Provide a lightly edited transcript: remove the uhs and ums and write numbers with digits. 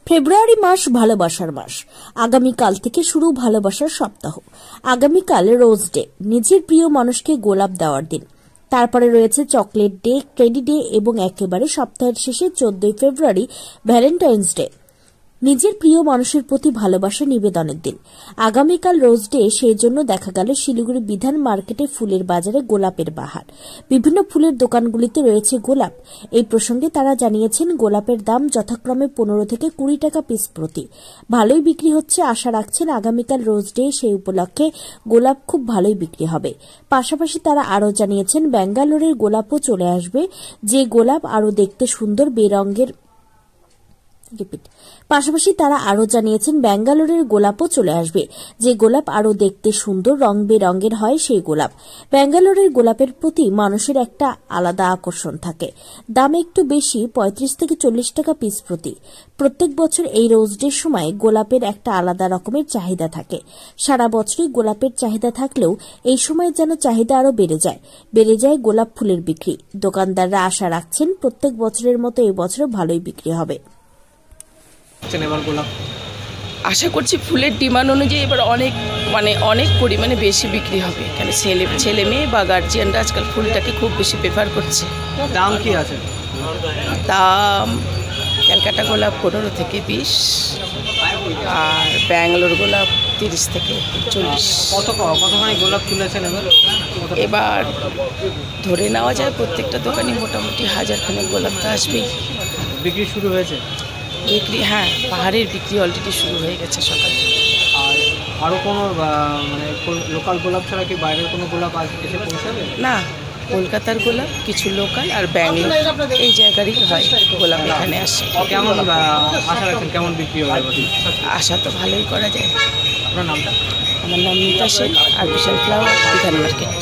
ফেব্রুয়ারি মাস ভালোবাসার মাস। আগামীকাল থেকে শুরু ভালোবাসার সপ্তাহ। আগামীকাল রোজ ডে, নিজের প্রিয় মানুষকে গোলাপ দেওয়ার দিন। তারপরে রয়েছে চকলেট ডে, ক্রেডি ডে এবং একেবারে সপ্তাহের শেষে 14 ফেব্রুয়ারি ভ্যালেন্টাইন্স ডে, নিজের প্রিয় মানুষের প্রতি ভালোবাসা নিবেদনের দিন। আগামীকাল রোজ ডে, সেই জন্য দেখা গেল শিলিগুড়ি বিধান মার্কেটে ফুলের বাজারে গোলাপের বাহার। বিভিন্ন ফুলের দোকানগুলিতে রয়েছে গোলাপ। এই প্রসঙ্গে তারা জানিয়েছেন, গোলাপের দাম যথাক্রমে 15 থেকে 20 টাকা পিস প্রতি। ভালোই বিক্রি হচ্ছে, আশা রাখছেন আগামীকাল রোজ ডে, সেই উপলক্ষে গোলাপ খুব ভালোই বিক্রি হবে। পাশাপাশি তারা আরও জানিয়েছেন, ব্যাঙ্গালোরের গোলাপও চলে আসবে, যে গোলাপ আরও দেখতে সুন্দর বেরঙের। পাশাপাশি তারা আরও জানিয়েছেন, ব্যাঙ্গালোরের গোলাপও চলে আসবে, যে গোলাপ আরও দেখতে সুন্দর রং বেরঙের হয় সেই গোলাপ। ব্যাঙ্গালোরের গোলাপের প্রতি মানুষের একটা আলাদা আকর্ষণ থাকে। দাম একটু বেশি, 35 থেকে 40 টাকা পিস প্রতি। প্রত্যেক বছর এই রোজ ডের সময় গোলাপের একটা আলাদা রকমের চাহিদা থাকে। সারা বছরই গোলাপের চাহিদা থাকলেও এই সময় যেন চাহিদা আরও বেড়ে যায় গোলাপ ফুলের বিক্রি। দোকানদাররা আশা রাখছেন, প্রত্যেক বছরের মতো এই বছরও ভালোই বিক্রি হবে। আশা করছি ফুলের ডিমান্ড অনুযায়ী এবার অনেক পরিমাণে বেশি বিক্রি হবে। কেন ছেলে মেয়ে বা গার্জিয়ানরা আজকাল ফুলটাকে খুব বেশি প্রেফার করছে। দাম কি আছে? দাম ক্যালকাটা গোলাপ 15 থেকে 20, আর ব্যাঙ্গালোর গোলাপ 30 থেকে 40। কতখানি গোলাপ তুলেছেন এবার ধরে নেওয়া যায় প্রত্যেকটা দোকানে মোটামুটি 1000 খানেক গোলাপ তো আসবেই। বিক্রি শুরু হয়েছে? বিক্রি, হ্যাঁ, পাহাড়ের বিক্রি অলরেডি শুরু হয়ে গেছে সকাল থেকে। আর আরও কোনো লোকাল গোলাপ ছাড়া কি বাইরের কোনো গোলাপ এসে পৌঁছাবে? না, কলকাতার গোলাপ, কিছু লোকাল আর ব্যাঙ্গালোর, এই জায়গারই হয় গোলাপ এখানে আসে। কেমন আশা রাখছেন, কেমন বিক্রি হবে? আশা তো ভালোই করা যায়। আপনার নামটা? আমার নাম মিতা সেন, আর্টিফিশিয়াল ফ্লাওয়ার, বিধান মার্কেট।